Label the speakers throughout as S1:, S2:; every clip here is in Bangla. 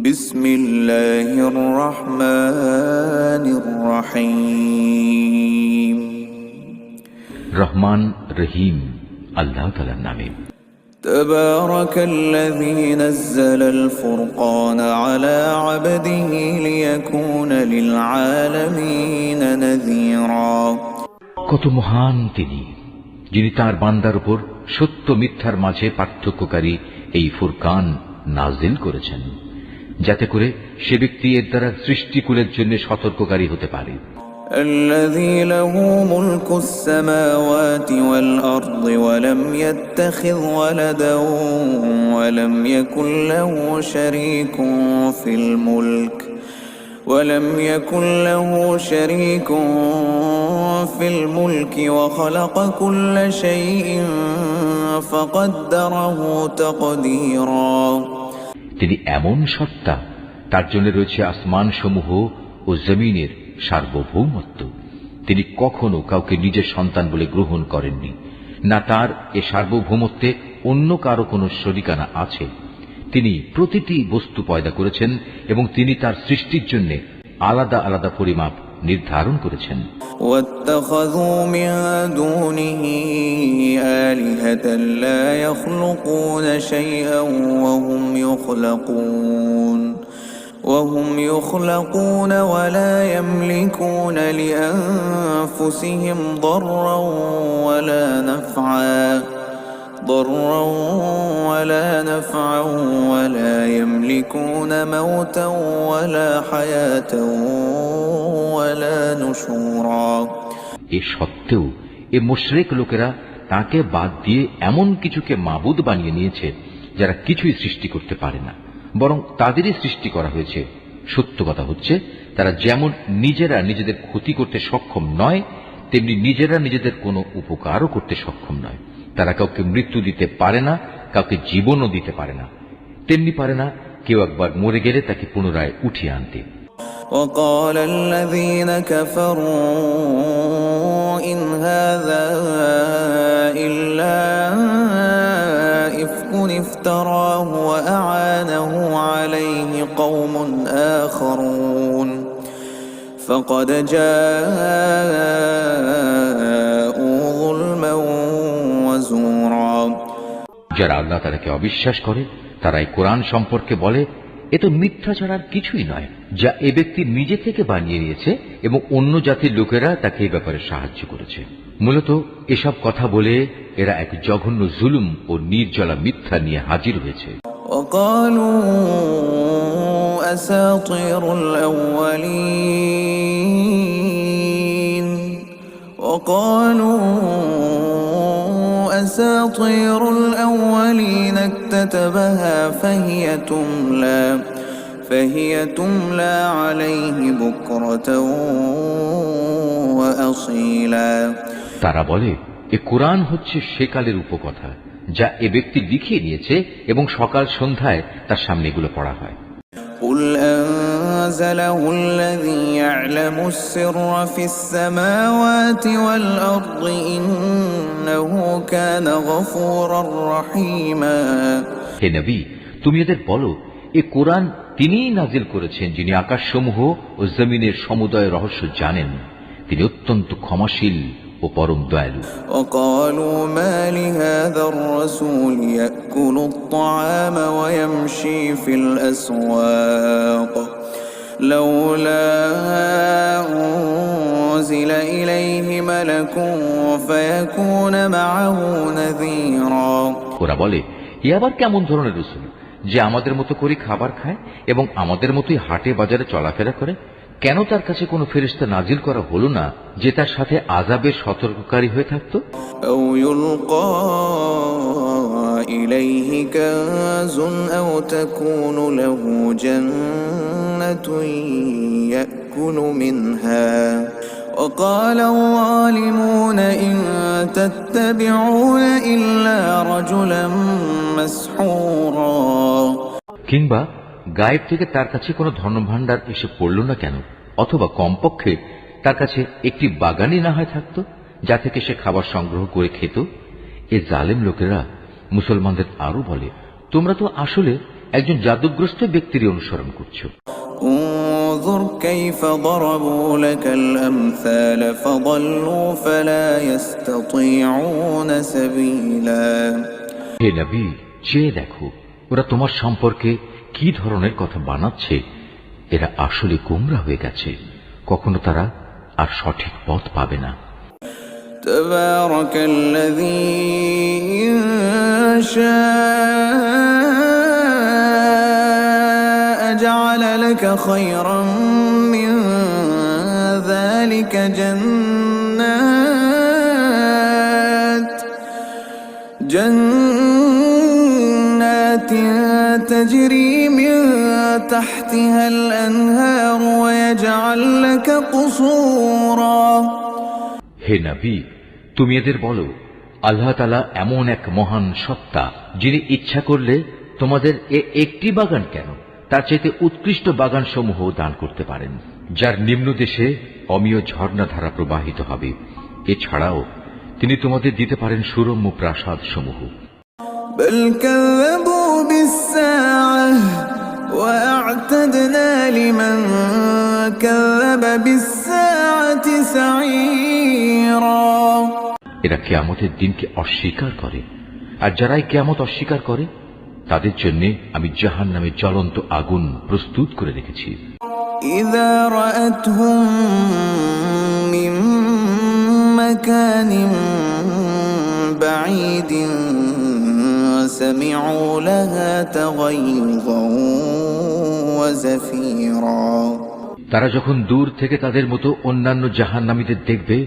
S1: বিসমিল্লাহির রহমানির রহিম।
S2: রহমান রহিম আল্লাহ তাআলার নামে।
S1: তাবারাকাল্লাযী নাযালাল ফুরকান আলা আবদিহি লিয়াকুনা লিল আলামিন নাযীরা।
S2: কত মহান তিনি, যিনি তার বান্দার উপর সত্য মিথ্যার মাঝে পার্থক্যকারী এই ফুরকান নাজিল করেছেন, যাতে করে সে ব্যক্তি এর দ্বারা সৃষ্টিকুলের জন্য সতর্ককারী হতে পারে।
S1: الذي له ملك السماوات والأرض ولم يتخذ ولدا ولم يكن له شريك في الملك وخلق كل شيء فقدره تقديرا।
S2: তিনি এমন সত্তা, তার জন্য রয়েছে আসমান সমূহ ও জমিনের সার্বভৌমত্ব। তিনি কখনো কাউকে নিজের সন্তান বলে গ্রহণ করেননি, না তার এ সার্বভৌমত্বে অন্য কারো কোনো শরিকানা আছে। তিনি প্রতিটি বস্তু পয়দা করেছেন এবং তিনি তার সৃষ্টির জন্য আলাদা আলাদা পরিমাপ নির্ধারণ করেছেন।
S1: واتخذوا من دونه آلهة لا يخلقون شيئا وهم يخلقون ولا يملكون لأنفسهم ضرا ولا نفعا ولا يملكون موتا ولا حياة ولا نشورا।
S2: এ সত্ত্বেও এ মুশরিক লোকেরা তাকে বাদ দিয়ে এমন কিছুকে মাবুদ বানিয়ে নিয়েছে যারা কিছুই সৃষ্টি করতে পারে না, বরং তাদেরই সৃষ্টি করা হয়েছে। সত্য কথা হচ্ছে, তারা যেমন নিজেরা নিজেদের ক্ষতি করতে সক্ষম নয়, তেমনি নিজেরা নিজেদের কোনো উপকারও করতে সক্ষম নয়। তারা কাউকে মৃত্যু দিতে পারে না, কাউকে জীবনও দিতে পারে না, তেমনি পারে না কেউ একবার মরে গেলে তাকে পুনরায় উঠিয়ে আনতে।
S1: وقال الذين كفروا إن هذا إلا إفك افتراه وأعانه عليه قوم آخرون فقد جاءوا ظلما وزورا।
S2: যারা আল্লাহ তাআলাকে অবিশ্বাস করে তারা এই কোরআন সম্পর্কে বলে, এ তো মিথ্যা ছাড়ার কিছুই নয়, যা এ ব্যক্তি নিজে থেকে বানিয়ে নিয়েছে এবং অন্য জাতির লোকেরা তাকে এই ব্যাপারে সাহায্য করেছে। মূলত এসব কথা বলে এরা এক জঘন্য জুলুম ও নির্জলা মিথ্যা নিয়ে হাজির হয়েছে।
S1: أساطير الأولين اكتتبها فهي تملى عليه بكرة وأصيلا।
S2: তারা বলে, এ কোরআন হচ্ছে সেকালের উপকথা, যা এ ব্যক্তি লিখিয়ে নিয়েছে এবং সকাল সন্ধ্যায় তার সামনে এগুলো পড়া হয়।
S1: قل أنزله الذي يعلم السر في السماوات والأرض إنه كان غفورا رحيما।
S2: হে নবী, তুমি এদের বলো, এ কোরআন তিনিই নাজিল করেছেন যিনি আকাশসমূহ ও জমিনের সমুদয় রহস্য জানেন। তিনি অত্যন্ত ক্ষমাশীল ও পরম দয়ালু।
S1: وقالوا ما لهذا الرسول يأكل الطعام ويمشي في الأسواق لولا أنزل إليه ملك فيكون معه نذيرا।
S2: ওরা বলে, এ আবার কেমন ধরনের রাসূল যে আমাদের মতো করে খাবার খায় এবং আমাদের মতোই হাটে বাজারে চলাফেরা করে? কেন তার কাছে কোনো ফেরেশতা নাজিল করা হলো না যে তার সাথে আযাবের সতর্ককারী হয়ে থাকত?
S1: أو يلقى إليه كنز أو تكون له جنة يأكل منها وقال الظالمون إن تتبعون إلا رجلا مسحورا।
S2: কিংবা গায়েব থেকে তার কাছে কোনো ধনভাণ্ডার এসে পড়ল না কেন? অথবা কমপক্ষে তার কাছে একটি বাগানই না হয় থাকতো, যা থেকে সে খাবার সংগ্রহ করে খেত। এ জালেম লোকেরা মুসলমানদের আরো বলে, তোমরা তো আসলে একজন জাদুগ্রস্ত ব্যক্তির অনুসরণ করছো।
S1: انظر كيف ضربوا لك الأمثال فضلوا فلا يستطيعون سبيلا।
S2: হে নবী, চেয়ে দেখো ওরা তোমার সম্পর্কে কি ধরনের কথা বানাচ্ছে। এরা আসলে গোমরা হয়ে গেছে, কখনো তারা আর সঠিক পথ পাবে না।
S1: تبارك الذي إن شاء جعل لك خيرا من ذلك جنات تجري من تحتها الأنهار ويجعل لك قصورا।
S2: হে নবী, তুমি এদের বলো, আল্লাহ তাআলা এমন এক মহান সত্তা যিনি ইচ্ছা করলে তোমাদের একটি বাগান কেন, তার চাইতে উৎকৃষ্ট বাগান সমূহ দান করতে পারেন, যার নিম্ন দেশে অমীয় ঝর্ণাধারা প্রবাহিত হবে। এছাড়াও তিনি তোমাদের দিতে পারেন সুরম্য প্রাসাদ সমূহ।
S1: بل كذبوا بالساعة وأعتدنا لمن كذب بالساعة سعيرا।
S2: এরা কিয়ামতের দিনকে অস্বীকার করে, আর যারাই কিয়ামত অস্বীকার করে তাদের জন্য আমি জাহান্নামের জ্বলন্ত আগুন প্রস্তুত করে রেখেছি।
S1: إذا رأتهم من مكان بعيد سمعوا لها تغيظا وزفيرا।
S2: তারা যখন দূর থেকে তাদের মতো অন্যান্য জাহান্নামীদের দেখবে,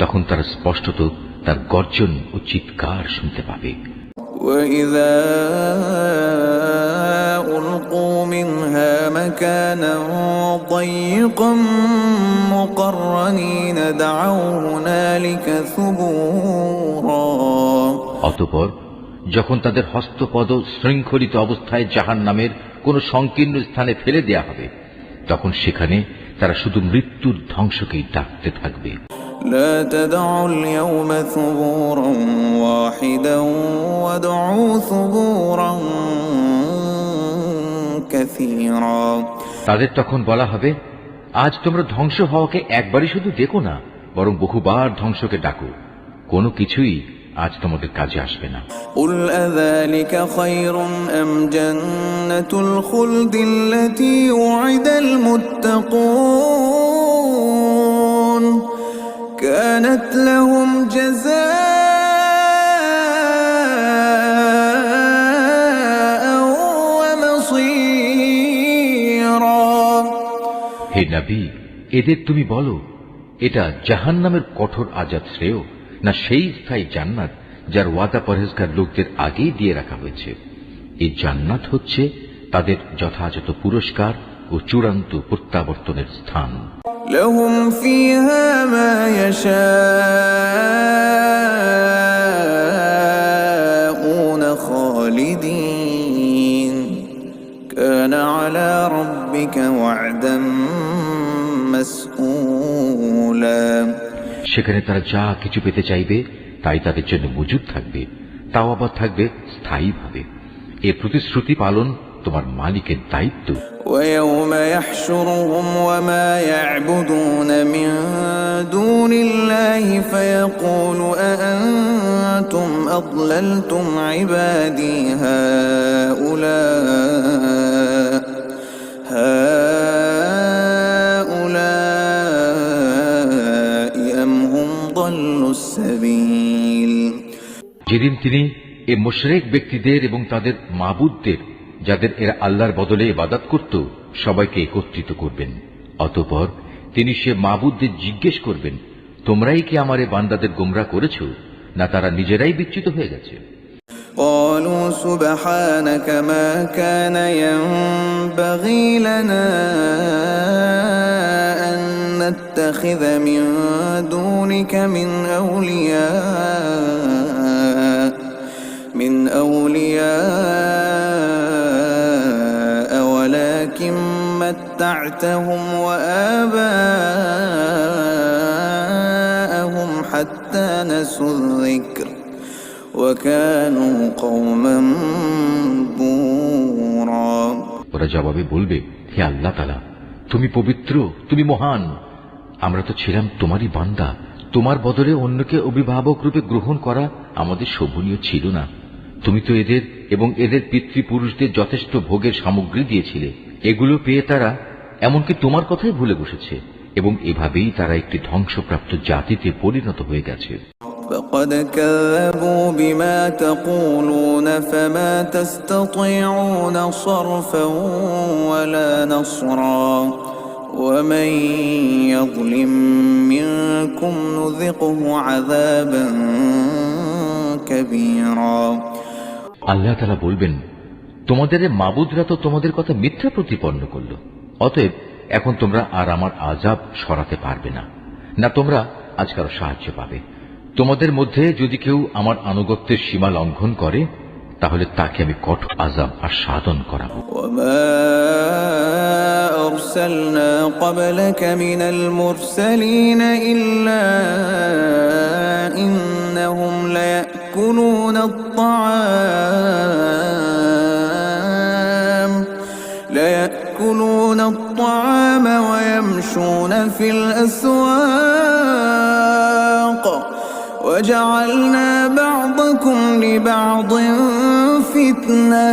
S2: তখন তারা স্পষ্টত তার গর্জন ও চিৎকার শুনতে পাবে।
S1: وإذا ألقوا منها مكانا ضيقا مقرنين دعوا هنالك ثبورا।
S2: অতঃপর যখন তাদের হস্তপদ শৃঙ্খলিত অবস্থায় জাহান্নামের কোন সংকীর্ণ স্থানে ফেলে দেয়া হবে, তখন সেখানে তারা শুধু মৃত্যুর ধ্বংসকেই ডাকতে থাকবে।
S1: لا تدعوا اليوم ثبورا واحدا وادعوا ثبورا كثيرا।
S2: তাদের তখন বলা হবে, আজ তোমরা ধ্বংস হওয়াকে একবারই শুধু দেখো না, বরং বহুবার ধ্বংসকে ডাকো। কোনো কিছুই আজ তোমাদের কাজে আসবে না।
S1: قل أذلك خير أم جنة الخلد التي وعد المتقون كانت لهم جزاء ومصيرا।
S2: হে নবী, এদের তুমি বলো, এটা জাহান্নামের কঠোর আযাব শ্রেয়, না সেই স্থায়ী জান্নাত যার ওয়াদা পরহেজগার লোকদের আগেই দিয়ে রাখা হয়েছে। এই জান্নাত হচ্ছে তাদের যথাযথ পুরস্কার ও চূড়ান্ত প্রত্যাবর্তনের স্থান।
S1: لهم فيها ما يشاءون خالدين كان على ربك وعدا مسئولا।
S2: সেখানে তারা যা কিছু পেতে চাইবে তাই তাদের জন্য মজুদ থাকবে, তাও আবার থাকবে স্থায়ীভাবে। এ প্রতিশ্রুতি পালন তোমার মালিকের দায়িত্ব।
S1: ويوم يحشرهم وما يعبدون من دون الله فيقول أأنتم أضللتم عبادي هؤلاء أم هم ضلوا السبيل।
S2: যেদিন তিনি এ মুশরিক ব্যক্তিদের এবং তাদের মাবুদদের, যাদের এরা আল্লাহর বদলে ইবাদত করত, সবাইকে একত্রিত করবেন। অতঃপর তিনি সে মাবুদদের জিজ্ঞেস করবেন, তোমরাই কি আমার এ বান্দাদের গোমরা করেছ, না তারা নিজেরাই বিচ্যুত হয়ে গেছে?
S1: قالوا سبحانك ما كان ينبغي لنا أن نتخذ من دونك من أولياء ولكن متعتهم وآباءهم حتى نسوا الذكر وكانوا قوما بورا।
S2: ওরা জবাবে বলবে, হে আল্লাহ তাআলা, তুমি পবিত্র, তুমি মহান। আমরা তো ছিলাম তোমারই বান্দা। তোমার বদলে অন্যকে অভিভাবক রূপে গ্রহণ করা আমাদের শোভনীয় ছিল না। তুমি তো এদের এবং এদের পিতৃপুরুষদের যথেষ্ট ভোগের সামগ্রী দিয়েছিলে। এগুলো পেয়ে তারা এমনকি তোমার কথাই ভুলে বসেছে, এবং এভাবেই তারা একটি ধ্বংসপ্রাপ্ত জাতিতে পরিণত হয়ে গেছে।
S1: فقد كذبوا بما تقولون فما تستطيعون صرفا ولا نصرا ومن يظلم منكم نذقه عذابا كبيرا।
S2: আল্লাহ তাআলা বলবেন, তোমাদের মাবুদরা তো তোমাদের কথা মিথ্যা প্রতিপন্ন করল, অতএব এখন তোমরা আর আমার আযাব সরাতে পারবে না, না তোমরা আজ কারো সাহায্য পাবে। তোমাদের মধ্যে যদি কেউ আমার আনুগত্যের সীমা লঙ্ঘন করে, তাহলে তাকে আমি কঠোর আযাব আস্বাদন করাবো।
S1: وما أرسلنا قبلك من المرسلين إلا إنهم ليأكلون الطعام ويمشون في الأسواق وجعلنا بعضكم لبعض فتنة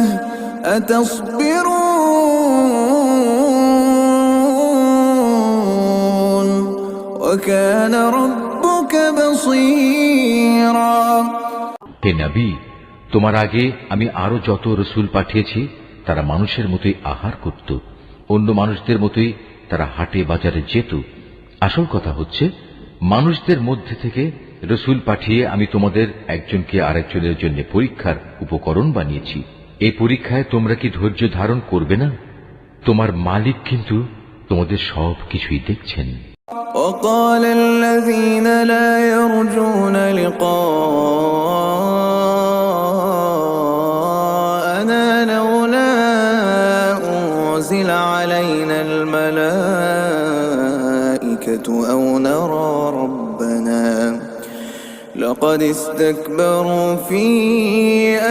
S1: أتصبرون وكان ربك بصيرا।
S2: হে নবী, তোমার আগে আমি আরো যত রসুল পাঠিয়েছি তারা মানুষের মতোই আহার করত, অন্য মানুষদের মতোই তারা হাটে বাজারে যেত। আসল কথা হচ্ছে, মানুষদের মধ্যে থেকে রসুল পাঠিয়ে আমি তোমাদের একজনকে আরেকজনের জন্য পরীক্ষার উপকরণ বানিয়েছি। এই পরীক্ষায় তোমরা কি ধৈর্য ধারণ করবে না? তোমার মালিক কিন্তু তোমাদের সব কিছুই দেখছেন।
S1: وقال الذين لا يرجون لقاءنا لولا أنزل علينا الملائكة أو نرى ربنا لقد استكبروا في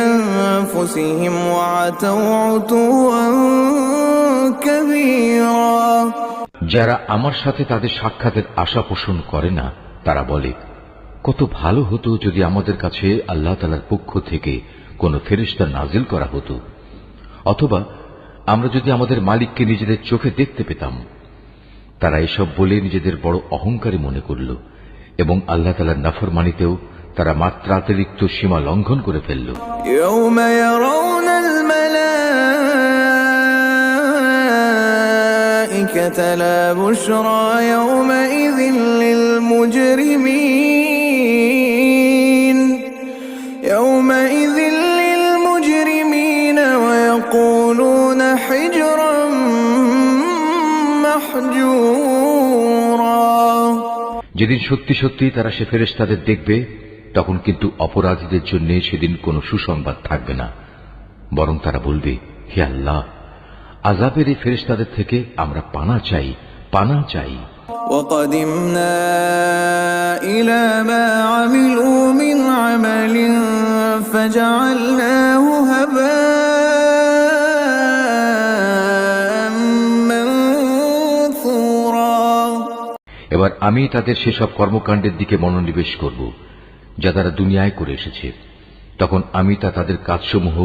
S1: أنفسهم وعتوا عتوا كبيرا।
S2: যারা আমার সাথে তাদের সাক্ষাতের আশা পোষণ করে না, তারা বলে, কত ভালো হতো যদি আমাদের কাছে আল্লাহ তাআলার পক্ষ থেকে কোনো ফেরেশতা নাজিল করা হতো, অথবা আমরা যদি আমাদের মালিককে নিজেদের চোখে দেখতে পেতাম। তারা এসব বলে নিজেদের বড় অহংকারী মনে করল, এবং আল্লাহ তাআলার নাফরমানিতেও তারা মাত্রাতিরিক্ত সীমা লঙ্ঘন করে ফেলল।
S1: يوم يرون الملائكة لا بشرى يومئذ للمجرمين ويقولون حجرا محجورا।
S2: যেদিন সত্যি সত্যি তারা সে ফেরেশতাদের দেখবে, তখন কিন্তু অপরাধীদের জন্য সেদিন কোনো সুসংবাদ থাকবে না, বরং তারা বলবে, হে আল্লাহ, আযাবের এই ফেরেশতাদের থেকে আমরা পানা চাই, পানা চাই।
S1: وقدمنا إلى ما عملوا من عمل فجعلناه هباء منثورا।
S2: এবার আমি তাদের সেসব কর্মকাণ্ডের দিকে মনোনিবেশ করব যা তারা দুনিয়ায় করে এসেছে। তখন আমি তা তাদের কাজসমূহ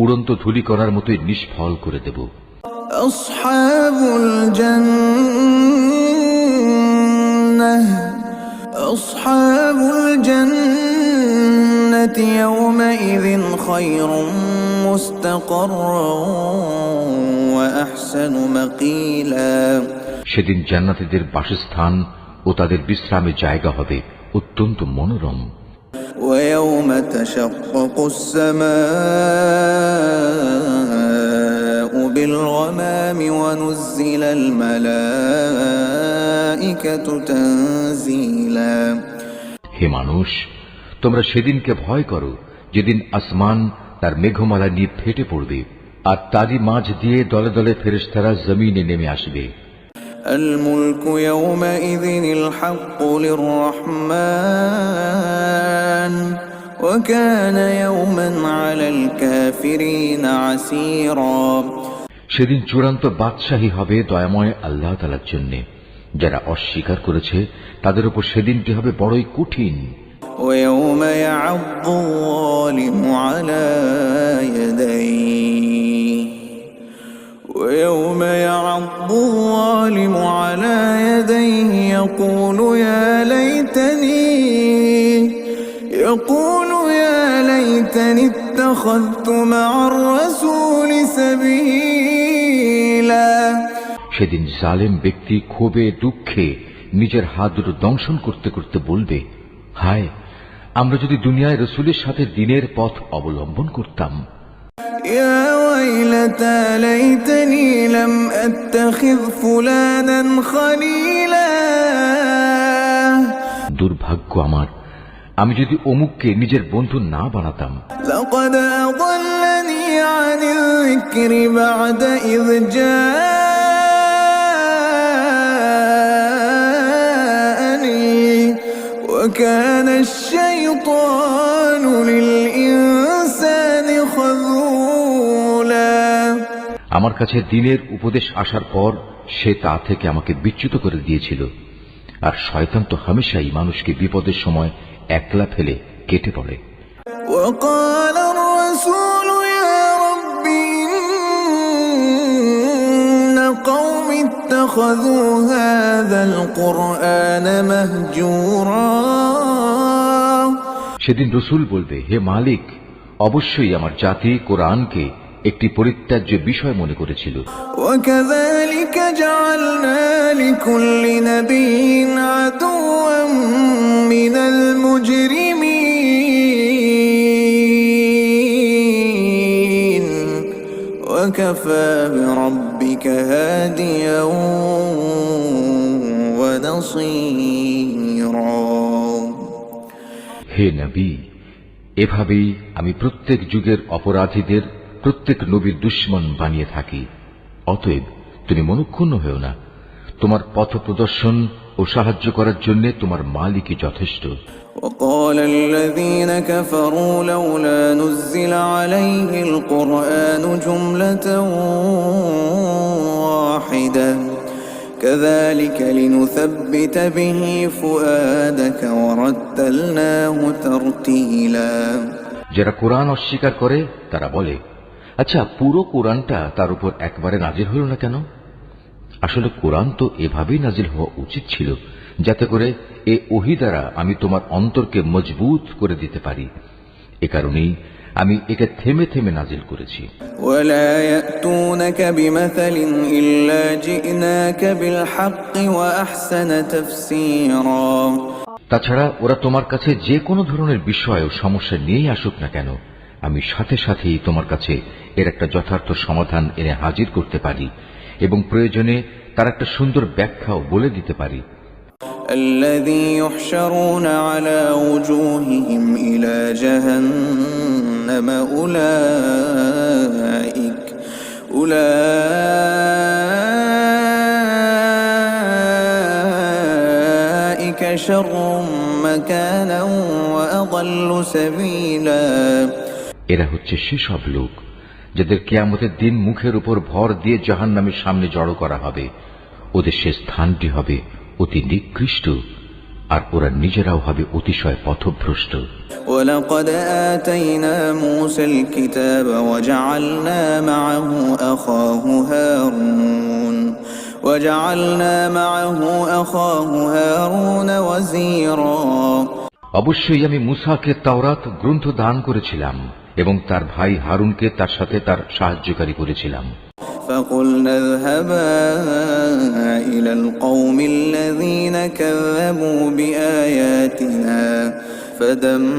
S2: উড়ন্ত ধূলিকণার মতোই নিষ্ফল করে দেব।
S1: আসহাবুল জান্নাতি ইয়াওমাইযিন খায়রুম মুস্তাকাররান ওয়া আহসানু মাকিলা।
S2: সেদিন জান্নাতীদের বাসস্থান ও তাদের বিশ্রামের জায়গা হবে অত্যন্ত মনোরম।
S1: ويوم تشقق السماء بالغمام ونزل الملائكة تنزيلا।
S2: হে মানুষ, তোমরা সেদিনকে ভয় করো যেদিন আসমান তার মেঘমালা নিয়ে ফেটে পড়বে, আর তারই মাঝ দিয়ে দলে দলে ফেরেশতারা জমিনে নেমে আসবে।
S1: الملك يومئذ الحق للرحمن وكان يوما على الكافرين عسيرا।
S2: সেদিন চূড়ান্ত বাদশাহী হবে দয়াময় আল্লাহ তাআলার জন্য। যারা অস্বীকার করেছে তাদের উপর সেদিনটি হবে বড়ই কঠিন।
S1: ويوم يعض الظالم على يديه ويوم يعض الظالم على يديه يقول يا ليتني اتخذت مع الرسول سبيلا।
S2: সেদিন জালেম ব্যক্তি ক্ষোভে দুঃখে নিজের হাত দুটো দংশন করতে করতে বলবে, হায়, আমরা যদি দুনিয়ায় রসুলের সাথে দিনের পথ অবলম্বন করতাম।
S1: يا ويلتى ليتني لم أتخذ فلانا خليلا।
S2: দুর্ভাগ্য আমার, আমি যদি অমুককে নিজের বন্ধু না বানাতাম।
S1: لقد أضلني عن الذكر بعد إذ جاءني وكان الشيطان للإنسان خذولا।
S2: আমার কাছে দিনের উপদেশ আসার পর সে তা থেকে আমাকে বিচ্যুত করে দিয়েছিল, আর শয়তান তো হামেশাই মানুষকে বিপদের সময় একলা ফেলে কেটে পড়ে।
S1: وقال الرسول يا رب إن قوم اتخذوا هذا القرآن مهجورا।
S2: সেদিন রসুল বলবে, হে মালিক, অবশ্যই আমার জাতি কোরআনকে একটি পরিত্যাজ্য বিষয় মনে করেছিল।
S1: وكذلك جعلنا لكل نبي عدوا من المجرمين وكفى بربك هاديا ونصيرا।
S2: হে নবী, এভাবেই আমি প্রত্যেক যুগের অপরাধীদের প্রত্যেক নবীর দুশমন বানিয়ে থাকি। অতএব তুমি মনক্ষুণ্ণ হও না, তোমার পথ প্রদর্শন ও সাহায্য করার জন্য তোমার মালিকই যথেষ্ট।
S1: وقال الذين كفروا لولا نزل عليه القرآن جملة واحدة كذلك لنثبت به فؤادك ورتلناه ترتيلا।
S2: যারা কোরআন অস্বীকার করে তারা বলে, আচ্ছা, পুরো কোরআনটা তার উপর একবারে নাজিল হল না কেন? আসলে কোরআন তো এভাবেই নাজিল হওয়া উচিত ছিল, যাতে করে এ ওহী দ্বারা আমি তোমার অন্তরকে মজবুত করে দিতে পারি। এ কারণেই আমি একে থেমে থেমে নাজিল করেছি।
S1: ولا يأتونك بمثل إلا جئناك بالحق وأحسن تفسيرا।
S2: তাছাড়া ওরা তোমার কাছে যে কোনো ধরনের বিষয় ও সমস্যা নিয়েই আসুক না কেন, আমি সাথে সাথেই তোমার কাছে এর একটা যথার্থ সমাধান এনে হাজির করতে পারি এবং প্রয়োজনে তার একটা সুন্দর ব্যাখ্যাও বলে দিতে পারি।
S1: الذي يحشرون على وجوههم إلى جهنم أولئك شر مكانا وأضل سبيلا।
S2: এরা হচ্ছে সেসব লোক যাদের কিয়ামতের দিন মুখের উপর ভর দিয়ে জাহান্নামের সামনে জড়ো করা হবে। ওদের সে স্থানটি হবে অতি নিকৃষ্ট, আর ওরা নিজেরাও হবে অতিশয় পথভ্রষ্ট।
S1: ولقد آتينا موسى الكتاب وجعلنا معه أخاه هارون وزيرا।
S2: অবশ্যই আমি মুসাকে তাওরাত গ্রন্থ দান করেছিলাম এবং তার ভাই হারুনকে তার সাথে তার সাহায্যকারী করেছিলাম।
S1: فقلنا اذهبا إلى القوم الذين كذبوا بآياتنا فدمرناهم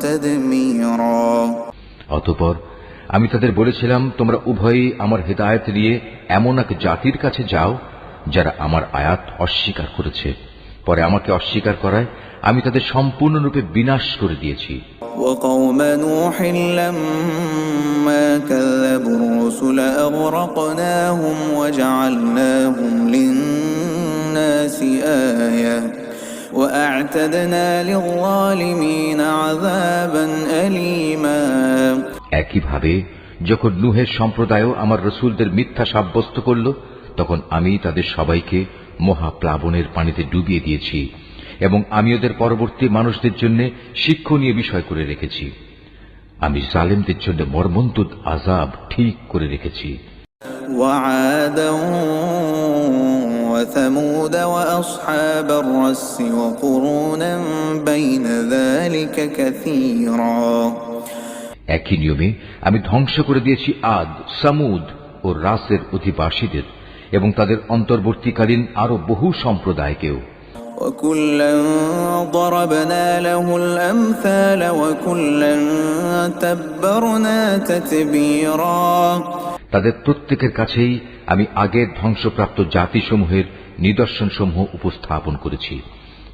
S1: تدميرا।
S2: অতঃপর আমি তাদের বলেছিলাম, তোমরা উভয়ই আমার হিদায়াত নিয়ে এমন এক জাতির কাছে যাও যারা আমার আয়াত অস্বীকার করেছে। পরে আমাকে অস্বীকার করায় আমি তাদের সম্পূর্ণরূপে বিনাশ করে দিয়েছি।
S1: وقوم نوح لما كذبوا الرسل أغرقناهم وجعلناهم للناس آية وأعتدنا للظالمين عذابا أليما।
S2: একইভাবে যখন নূহের সম্প্রদায়ও আমার রসুলদের মিথ্যা সাব্যস্ত করল, তখন আমি তাদের সবাইকে মহাপ্লাবনের পানিতে ডুবিয়ে দিয়েছি এবং আমি ওদের পরবর্তী মানুষদের জন্য শিক্ষণীয় বিষয় করে রেখেছি। আমি জালেমদের জন্য মর্মন্তুদ আযাব ঠিক করে রেখেছি।
S1: وعادا وثمود وأصحاب الرس وقرونا بين ذلك كثيرا।
S2: একই নিয়মে আমি ধ্বংস করে দিয়েছি আদ, সামুদ ও রাসের অধিবাসীদের এবং তাদের অন্তর্বর্তীকালীন আরো বহু সম্প্রদায়কেও।
S1: وكلا ضربنا له الأمثال وكلا تبرنا تتبيرا।
S2: তাদের প্রত্যেকের কাছেই আমি আগের ধ্বংসপ্রাপ্ত জাতিসমূহের নিদর্শনসমূহ উপস্থাপন করেছি,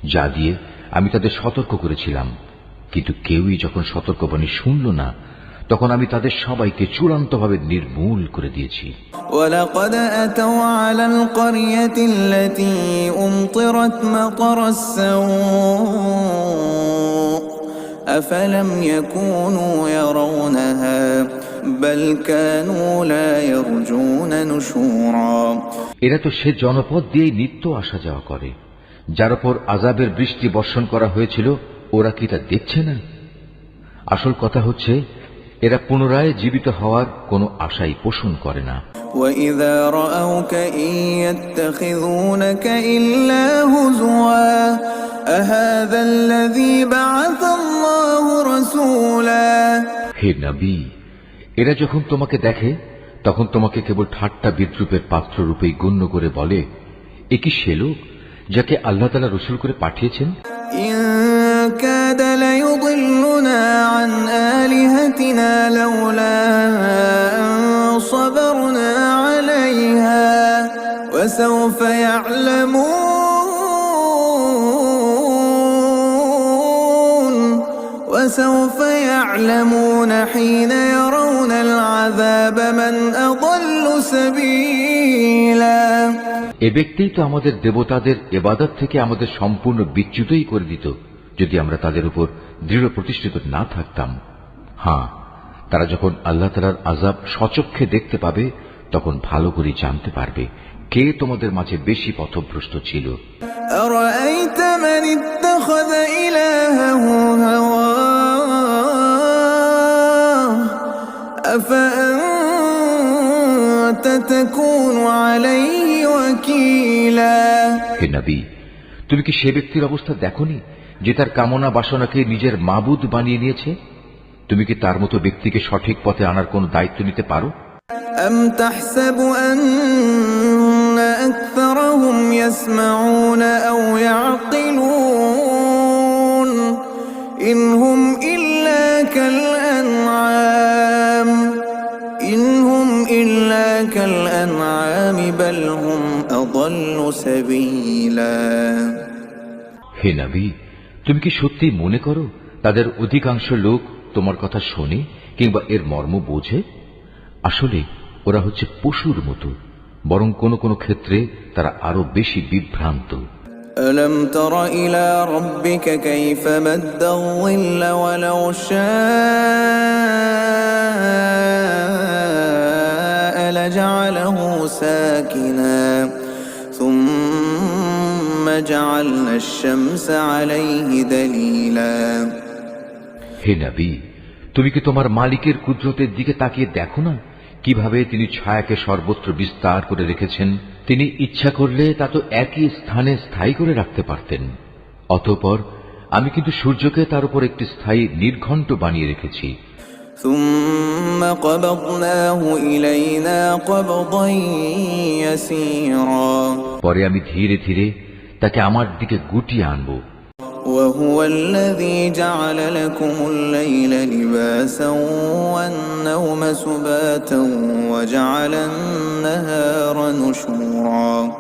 S2: যা দিয়ে আমি তাদের সতর্ক করেছিলাম। কিন্তু কেউই যখন সতর্কবাণী শুনল না, তখন আমি তাদের সবাইকে চূড়ান্তভাবে নির্মূল করে দিয়েছি।
S1: ولقد أتوا على القرية التي أمطرت مطر السوء أفلم يكونوا يرونها بل كانوا لا يرجون نشورا।
S2: এরা তো সে জনপদ দিয়েই নিত্য আসা যাওয়া করে, যার উপর আযাবের বৃষ্টি বর্ষণ করা হয়েছিল। ওরা কি তা দেখছে না? আসল কথা হচ্ছে, এরা পুনরায় জীবিত হওয়ার কোনো আশাই পোষণ করে না।
S1: وَإِذَا رَأَوْكَ إِن يَتَّخِذُونَكَ إِلَّا هُزُوًا أَهَذَا الَّذِي بَعَثَ اللَّهُ رَسُولًا।
S2: হে নবী, এরা যখন তোমাকে দেখে তখন তোমাকে কেবল ঠাট্টা বিদ্রুপের পাত্র রূপেই গণ্য করে বলে, এ কি সে লোক যাকে আল্লাহ তাআলা রাসূল করে পাঠিয়েছেন?
S1: إِن كَادَ لَيُضِلُّنَا عَنْ آلِهَتِنَا لَوْلَا أَن صَبَرْنَا عَلَيْهَا وَسَوْفَ يَعْلَمُونَ حِينَ يَرَوْنَ الْعَذَابَ مَنْ أَضَلُّ سَبِيلًا।
S2: এ ব্যক্তিই তো আমাদের দেবতাদের ইবাদত থেকে আমাদের সম্পূর্ণ বিচ্যুতই করে দিত, যদি আমরা তাদের উপর দৃঢ় প্রতিষ্ঠিত না থাকতাম। হ্যাঁ, তারা যখন আল্লাহ তাআলার আযাব স্বচক্ষে দেখতে পাবে, তখন ভালো করে জানতে পারবে কে তোমাদের মাঝে বেশি পথভ্রষ্ট ছিল।
S1: أَرَأَيْتَ مَنِ اتَّخَذَ إِلَٰهَهُ هَوَاهُ أَفَأَنتَ تَكُونُ عَلَيْهِ وَكِيلًا।
S2: হে নবী, তুমি কি সে ব্যক্তির অবস্থা দেখোনি যে তার কামনা বাসনাকে নিজের মাবুদ বানিয়ে নিয়েছে? তুমি কি তার মতো ব্যক্তিকে সঠিক পথে আনার কোন দায়িত্ব নিতে পারো?
S1: أَمْ تَحْسَبُ أَنَّ أَكْثَرَهُمْ يَسْمَعُونَ أَوْ يَعْقِلُونَ إِنْ هُمْ إِلَّا كَالْأَنْعَامِ بَلْ هُمْ أَضَلُّ سَبِيلًا।
S2: হে নবী, তুমি কি সত্যি মনে করো তাদের অধিকাংশ লোক তোমার কথা শোনে কিংবা এর মর্ম বোঝে? আসলে ওরা হচ্ছে পশুর মতো, বরং কোন কোন ক্ষেত্রে তারা আরো বেশি বিভ্রান্ত।
S1: أَلَمْ تَرَ إِلَى رَبِّكَ كَيْفَ مَدَّ الظِّلَّ وَلَوْ شَاءَ لَجَعَلَهُ سَاكِنًا ثُمَّ جَعَلْنَا الشَّمْسَ عَلَيْهِ دَلِيلًا।
S2: হে নবী, তুমি কি তোমার মালিকের কুদরতের দিকে তাকিয়ে দেখো না, কিভাবে তিনি ছায়াকে সর্বত্র বিস্তার করে রেখেছেন। তিনি ইচ্ছা করলে তা তো একই স্থানে স্থায়ী করে রাখতে পারতেন। অতঃপর আমি কিন্তু সূর্যকে তার উপর একটি স্থায়ী নির্ঘণ্ট বানিয়ে রেখেছি।
S1: ثُمَّ قَبَضْنَاهُ إِلَيْنَا قَبْضًا يَسِيرًا।
S2: পরে আমি ধীরে ধীরে তাকে আমার দিকে গুটিয়ে আনব।
S1: وَهُوَ الَّذِي جَعَلَ لَكُمُ اللَّيْلَ لِبَاسًا وَالنَّوْمَ سُبَاتًا وَجَعَلَ النَّهَارَ نُشُورًا।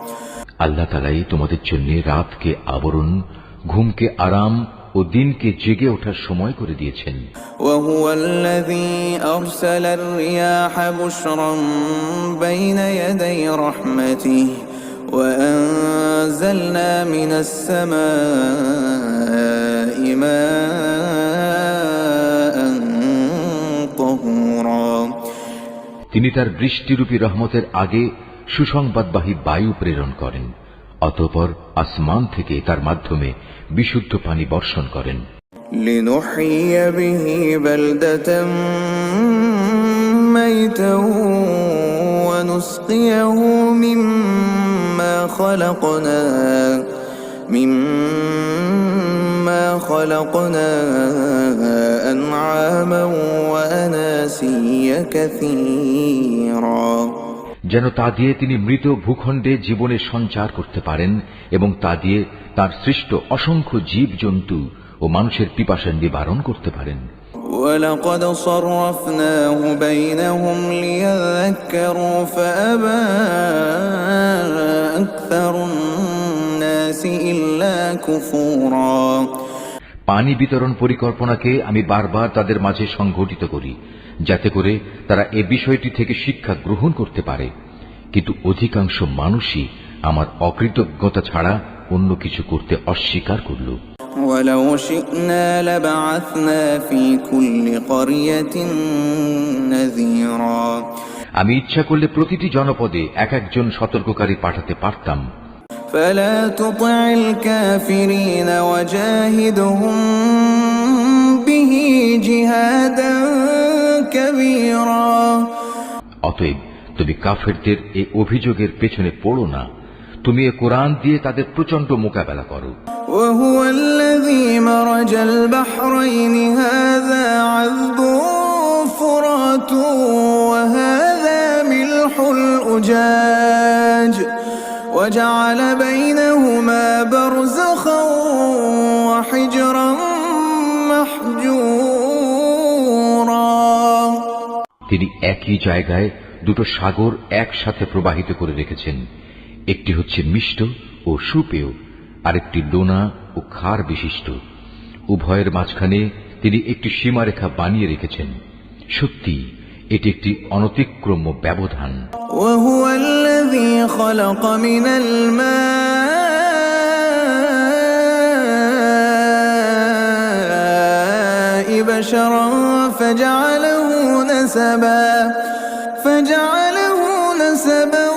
S2: আল্লাহ তাআলাই তোমাদের জন্য রাতকে আবরণ, ঘুমকে আরাম ও দিনকে জেগে ওঠার সময় করে দিয়েছেন।
S1: وَهُوَ الَّذِي أَرْسَلَ الرِّيَاحَ بُشْرًا بَيْنَ يَدَيْ رَحْمَتِهِ وَأَنزَلْنَا مِنَ السَّمَاءِ مَاءً طَهُورًا۔
S2: তিনি তার বৃষ্টিরূপী রহমতের আগে সুসংবাদবাহী বায়ু প্রেরণ করেন, অতঃপর আসমান থেকে তার মাধ্যমে বিশুদ্ধ পানি বর্ষণ করেন।
S1: لنحيي به بلدة ميتا ونسقيه مما خلقنا أنعاما وأناسيا كثيرا।
S2: যেন তা দিয়ে তিনি মৃত ভূখণ্ডে জীবনের সঞ্চার করতে পারেন এবং তা দিয়ে তার সৃষ্ট অসংখ্য জীব জন্তু ও মানুষের পিপাসা নিবারণ করতে পারেন।
S1: وَلَقَدْ صَرَّفْنَاهُ بَيْنَهُمْ لِيَذَّكَّرُوا فَأَبَى أَكْثَرُ النَّاسِ إِلَّا كُفُورًا।
S2: পানি বিতরণ পরিকল্পনাকে আমি বারবার তাদের মাঝে সংঘটিত করি, যাতে করে তারা এ বিষয়টি থেকে শিক্ষা গ্রহণ করতে পারে, কিন্তু অধিকাংশ মানুষই আমার অকৃতজ্ঞতা ছাড়া অন্য কিছু করতে অস্বীকার করল।
S1: وَلَوْ شِئْنَا لَبَعَثْنَا فِي كُلِّ قَرْيَةٍ نَذِيرًا।
S2: আমি ইচ্ছা করলে প্রতিটি জনপদে এক একজন সতর্ককারী পাঠাতে পারতাম।
S1: فَلَا تُطِعِ الْكَافِرِينَ وَجَاهِدْهُمْ بِهِ جِهَادًا كَبِيرًا।
S2: অতএব তুমি কাফেরদের এই অভিযোগের পেছনে পড়ো না, তুমি এ কোরআন দিয়ে তাদের প্রচন্ড মোকাবেলা করো।
S1: وهو الذي مرج البحرين هذا عذب فرات وهذا ملح أجاج وجعل بينهما برزخا وحجرا محجورا।
S2: তিনি একই জায়গায় দুটো সাগর একসাথে প্রবাহিত করে রেখেছেন, একটি হচ্ছে মিষ্ট ও সুপেয়, আরেকটি লোনা ও ক্ষার বিশিষ্ট। উভয়ের মাঝখানে তিনি একটি সীমারেখা বানিয়ে রেখেছেন। সত্যি এটি একটি অনতিক্রম্য ব্যবধান।
S1: وهو الذي خلق من الماء بشرا فجعله نسبا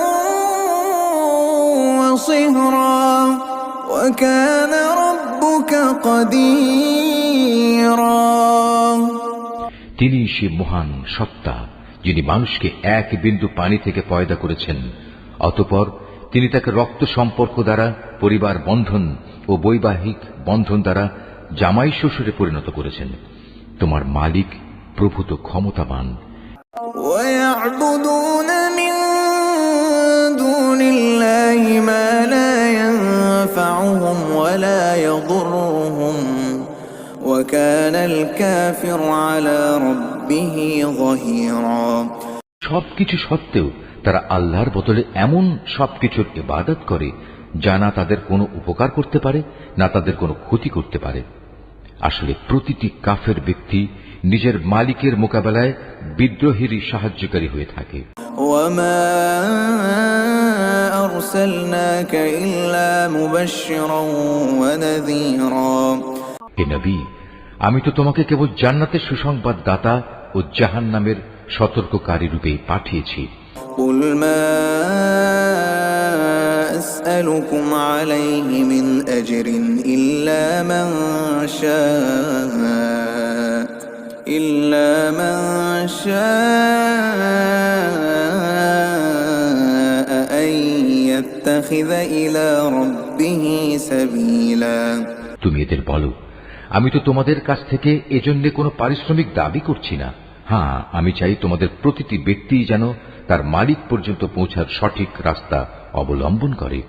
S1: وصهرا وكان ربك قديرا।
S2: তিনি সে মহান সত্তা যিনি মানুষকে এক বিন্দু পানি থেকে পয়দা করেছেন, অতঃপর তিনি তাকে রক্ত সম্পর্ক দ্বারা পরিবার বন্ধন ও বৈবাহিক বন্ধন দ্বারা জামাই শ্বশুরে পরিণত করেছেন। তোমার মালিক প্রভূত ক্ষমতাবান।
S1: ويعبدون من دون الله ما لا ينفعهم ولا يضرهم وكان الكافر على ربه ظهيرا।
S2: সবকিছু সত্ত্বেও তারা আল্লাহর বদলে এমন সবকিছুর ইবাদত করে যা না তাদের কোনো উপকার করতে পারে না তাদের কোনো ক্ষতি করতে পারে। আসলে প্রতিটি কাফের ব্যক্তি নিজের মালিকের মোকাবেলায় বিদ্রোহেরই সাহায্যকারী হয়ে থাকে।
S1: وما أرسلناك إلا مبشرا ونذيرا।
S2: হে নবী, আমি তো তোমাকে কেবল জান্নাতের সুসংবাদ দাতা ও জাহান্নামের সতর্ককারী রূপে পাঠিয়েছি।
S1: قل ما أسألكم عليه من أجر إلا من شاء أن يتخذ إلى ربه سبيلا।
S2: তুমি এদের বলো, আমি তো তোমাদের কাছ থেকে এজন্য কোনো পারিশ্রমিক দাবি করছি না। হ্যাঁ, আমি চাই তোমাদের প্রতিটি ব্যক্তি যেন তার মালিক পর্যন্ত পৌঁছার সঠিক রাস্তা অবলম্বন করে।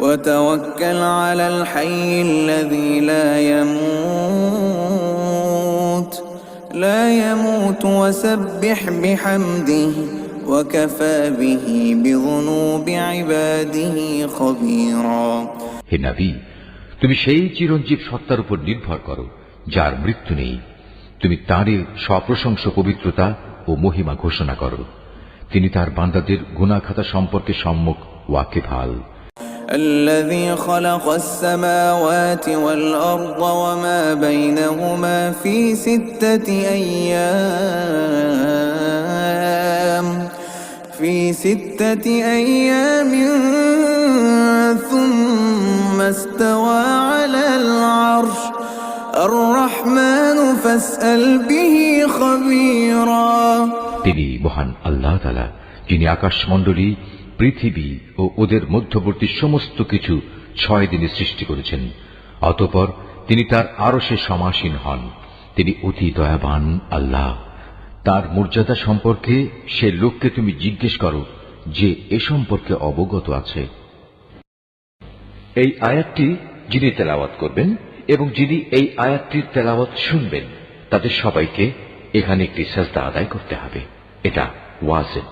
S1: وتوكل على الحي الذي لا يموت وسبح بحمده وكفى به بذنوب عباده خبيرا।
S2: হে নবী, তুমি সেই চিরঞ্জীব সত্তার উপর নির্ভর করো যার মৃত্যু নেই। তুমি তাঁরই সপ্রশংস পবিত্রতা ও মহিমা ঘোষণা করো। তিনি তার বান্দাদের গুনাহ খাতা সম্পর্কে সম্যক ওয়াকিবহাল।
S1: الذي خلق السماوات والأرض وما بينهما في 6 أيام في 6 أيام ثم استوى على العرش الرحمن فاسأل به خبيرا।
S2: তিনি মহান আল্লাহ তাআলা, যিনি আকাশমণ্ডলী, পৃথিবী ও ওদের মধ্যবর্তী সমস্ত কিছু 6 দিনে সৃষ্টি করেছেন। অতঃপর তিনি তার আরশে সমাসীন হন। তিনি অতি দয়াবান আল্লাহ। তার মর্যাদা সম্পর্কে সে লোককে তুমি জিজ্ঞেস করো যে এ সম্পর্কে অবগত আছে। এই আয়াতটি যিনি তেলাওয়াত করবেন এবং যিনি এই আয়াতটির তেলাওয়াত শুনবেন, তাদের সবাইকে এখানে একটি সাজদা আদায় করতে হবে। এটা ওয়াজিব।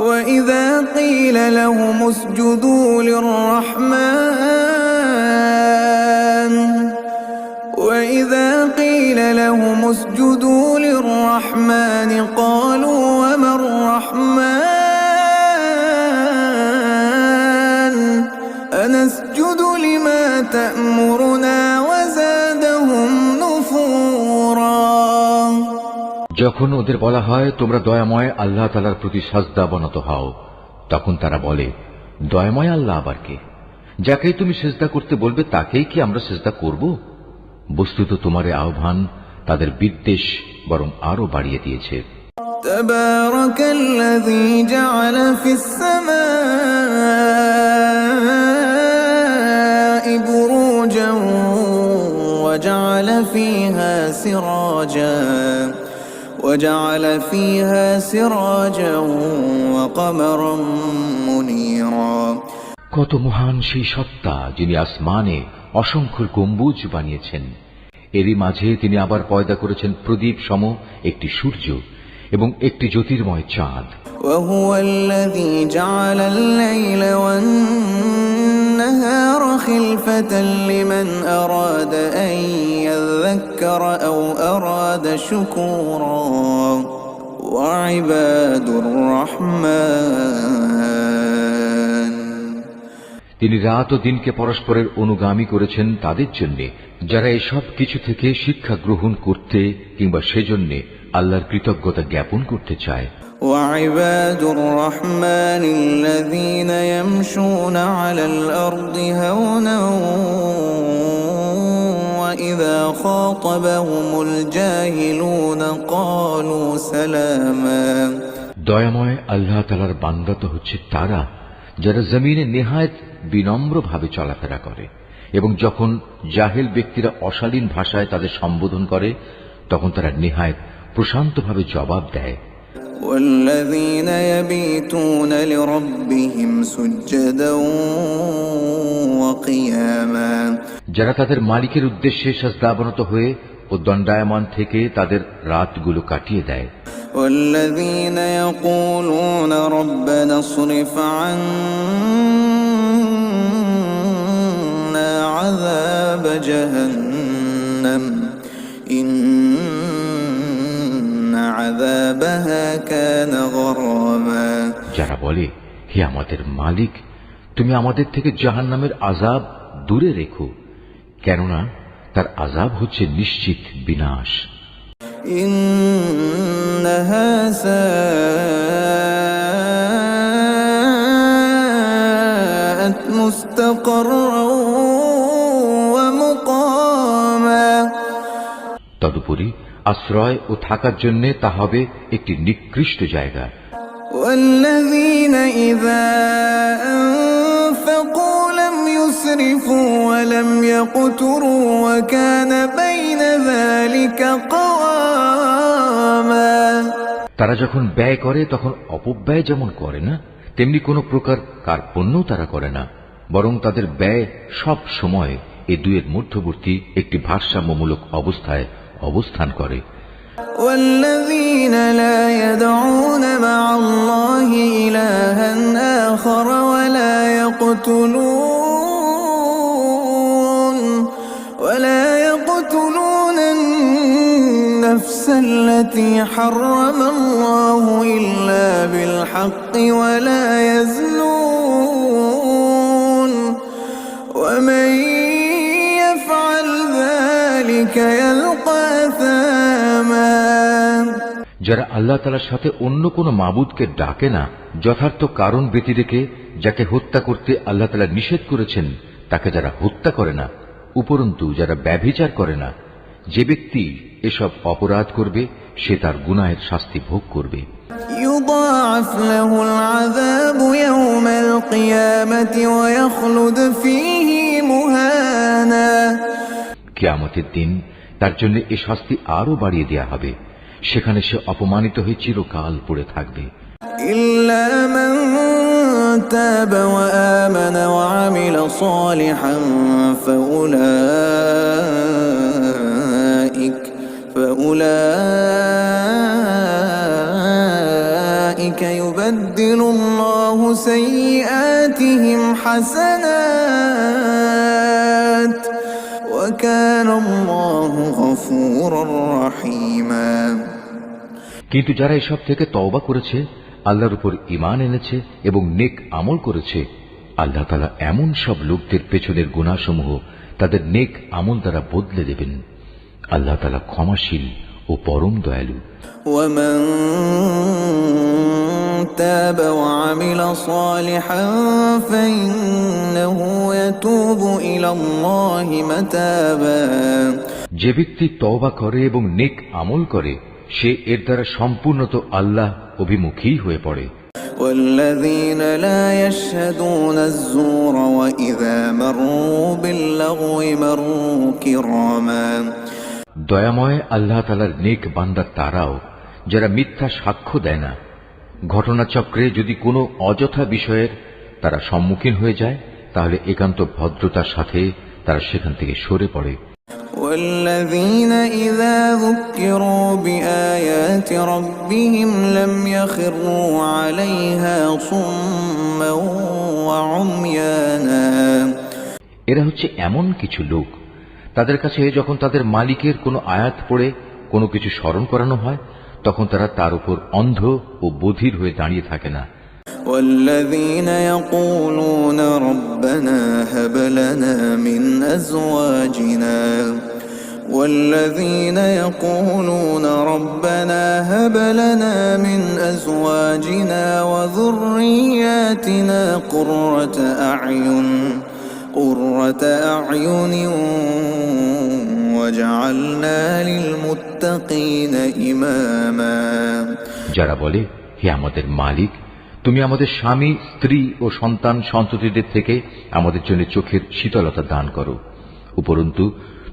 S1: وَإِذَا قِيلَ لَهُمُ اسْجُدُوا لِلرَّحْمَنِ قَالُوا وَمَا الرَّحْمَنُ أَنَسْجُدُ لِمَا تَأْمُرُنَا وَزَادَهُمْ نُفُورًا।
S2: যখন ওদের বলা হয় তোমরা দয়াময় আল্লাহ তাআলার প্রতি সাজদা বনত হও, তখন তারা বলে, দয়াময় আল্লাহ আবার কে? যাকেই তুমি সিজদা করতে বলবে তাকেই কি আমরা সিজদা করব? বস্তুত তোমার এই আহ্বান তাদের বিদ্বেষ বরং আরো বাড়িয়ে দিয়েছে।
S1: তাবারাকাল্লাযী জাআলা ফিস সামাঈ বুরুজান ওয়া জাআলা ফিহা সিরাজান ওয়া কমারান মুনীরা।
S2: কত মহান সেই সত্তা, যিনি আসমানে অসংখ্য গম্বুজ বানিয়েছেন। এরই মাঝে তিনি আবার পয়দা করেছেন প্রদীপ সম একটি সূর্য এবং একটি জ্যোতির্ময় চাঁদ।
S1: وهو الذي جعل الليل والنهار خلفة لمن أراد أن يذكر أو أراد شكورا وعباد الرحمن।
S2: তিনি রাত ও দিনকে পরস্পরের অনুগামী করেছেন তাদের জন্য যারা এসব কিছু থেকে শিক্ষা গ্রহণ করতে কিংবা সেজন্য আল্লাহর কৃতজ্ঞতা জ্ঞাপন করতে চায়।
S1: وعباد الرحمن الذين يمشون على الأرض هونا وإذا خاطبهم الجاهلون قالوا سلاما।
S2: দয়াময় আল্লাহ তাআলার বান্দা তো হচ্ছে তারা যারা জমিনে নেহায়েত বিনম্রভাবে চলাফেরা করে এবং যখন জাহেল ব্যক্তিরা অশালীন ভাষায় তাদের সম্বোধন করে তখন তারা নেহায়েত প্রশান্তভাবে জবাব দেয়।
S1: والذين يبيتون لربهم سجدا وقياما।
S2: যারা তাদের মালিকের উদ্দেশ্যে সাজদাবনত হয়ে ও দণ্ডায়মান থেকে তাদের রাতগুলো কাটিয়ে দেয়।
S1: والذين يقولون ربنا اصرف عنا عذاب جهنم إن عذابها كان غراما।
S2: যারা বলে, হে আমাদের মালিক, তুমি আমাদের থেকে জাহান্নামের আযাব দূরে রেখো, কেননা তার আযাব হচ্ছে নিশ্চিত বিনাশ।
S1: إنها ساءت مستقرا ومقاما।
S2: তদুপরি আশ্রয় ও থাকার জন্য তা হবে একটি নিকৃষ্ট জায়গা।
S1: والذين إذا أنفقوا لم يسرفوا ولم يقتروا وكان بين ذلك قواما।
S2: তারা যখন ব্যয় করে তখন অপব্যয় যেমন করে না, তেমনি কোনো প্রকার কার্পণ্য তারা করে না, বরং তাদের ব্যয় সব সময় এই দুয়ের মধ্যবর্তী একটি ভারসাম্যমূলক অবস্থায় অবস্থান করে।
S1: والذين لا يدعون مع الله إلها آخر ولا يقتلون النفس التي حرم الله إلا بالحق ولا يزنون ومن يفعل ذلك يلقى أثاما।
S2: যারা আল্লাহ তাআলার সাথে অন্য কোনো মাবুদকে ডাকে না, যথার্থ কারণ ব্যতি রেখে যাকে হত্যা করতে আল্লাহ তাআলা নিষেধ করেছেন তাকে যারা হত্যা করে না, উপরন্তু যারা ব্যভিচার করে না, যে ব্যক্তি এসব অপরাধ করবে সে তার গুনাহের শাস্তি ভোগ করবে।
S1: يضاعف له العذاب يوم القيامة ويخلد فيه مهانا।
S2: কিয়ামতের দিন তার জন্য এ শাস্তি আরো বাড়িয়ে দেয়া হবে, সেখানে সে অপমানিত হয়ে চিরকাল পড়ে থাকবে।
S1: إلا من تاب وآمن وعمل صالحا فأولئك يبدل الله سيئاتهم حسنات وكان الله غفورا رحيما।
S2: কিন্তু যারা এসব থেকে তওবা করেছে, আল্লাহর উপর ঈমান এনেছে এবং নেক আমল করেছে, আল্লাহ তাআলা এমন সব লোকদের পেছনের গুনাহসমূহ তাদের নেক আমল দ্বারা বদলে দেবেন। আল্লাহ তাআলা ক্ষমাশীল ও পরম দয়ালু।
S1: ومن تاب وعمل صالحا فإنه يتوب إلى الله متابا।
S2: যে ব্যক্তি তওবা করে এবং নেক আমল করে সে এর দ্বারা সম্পূর্ণত আল্লাহ অভিমুখী হয়ে পড়ে।
S1: والذين لا يشهدون الزور وإذا مروا باللغو مروا كراما।
S2: দয়াময় আল্লাহ তাআলার নেক বান্দা তারাও যারা মিথ্যা সাক্ষ্য দেয় না, ঘটনাচক্রে যদি কোনো অযথা বিষয়ের তারা সম্মুখীন হয়ে যায় তাহলে একান্ত ভদ্রতার সাথে তারা সেখান থেকে সরে পড়ে।
S1: والذين إذا ذكروا بآيات ربهم لم يخروا عليها صما وعميانا।
S2: এরা হচ্ছে এমন কিছু লোক, তাদের কাছে যখন তাদের মালিকের কোনো আয়াত পড়ে কোনো কিছু স্মরণ করানো হয় তখন তারা তার উপর অন্ধ ও বধির হয়ে দাঁড়িয়ে থাকে না।
S1: والذين يقولون ربنا هب لنا من أزواجنا والذين يقولون ربنا هب لنا من أزواجنا وذرياتنا قرة أعين وجعلنا للمتقين إماما।
S2: যারা বলে, হে আমাদের মালিক, তুমি আমাদের স্বামী, স্ত্রী ও সন্তান সন্ততিদের থেকে আমাদের জন্য চোখের শীতলতা দান করো, উপরন্তু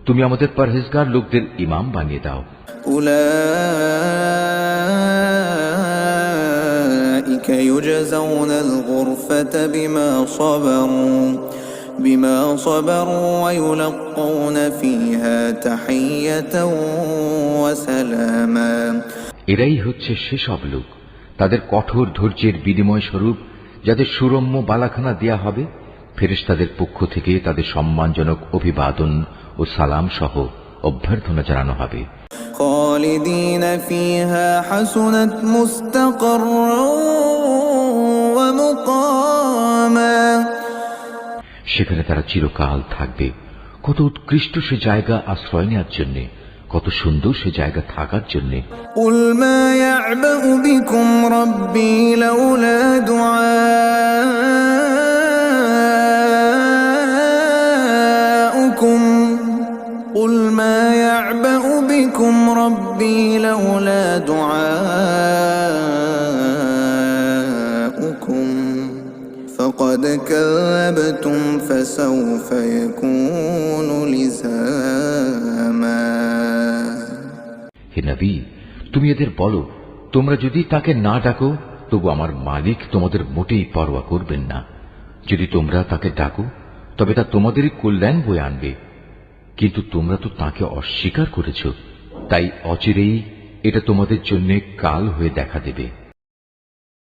S2: তুমি আমাদের পরহেজগার লোকদের ইমাম বানিয়ে দাও।
S1: أولئك يجزون الغرفة بما صبروا ويلقون فيها تحية وسلاما।
S2: এরাই হচ্ছে সেসব লোক, তাদের কঠোর ধৈর্যের বিনিময় স্বরূপ যাদের সুরম্য বালাখানা দেয়া হবে, ফেরেশতাদের পক্ষ থেকে তাদের সম্মানজনক অভিবাদন ও সালাম সহ অভ্যর্থনা জানানো হবে।
S1: خالدين فيها حسنت مستقرا ومقاما।
S2: সেখানে তারা চিরকাল থাকবে। কত উৎকৃষ্ট সে জায়গা আশ্রয় নেওয়ার জন্য, কত সুন্দর সে জায়গা থাকার জন্য।
S1: قل ما يعبأ بكم ربي لولا دعاؤكم قل ما يعبأ بكم ربي لولا دعاؤكم فقد كذبتم فسوف يكون لزاما।
S2: হে নবী, তুমি এদের বলো, তোমরা যদি তাকে না ডাকো তবু আমার মালিক তোমাদের মোটেই পরোয়া করবেন না। যদি তোমরা তাকে ডাকো তবে তা তোমাদেরই কল্যাণ বয়ে আনবে, কিন্তু তোমরা তো তাকে অস্বীকার করেছ, তাই অচিরেই এটা তোমাদের জন্য কাল হয়ে দেখা দেবে।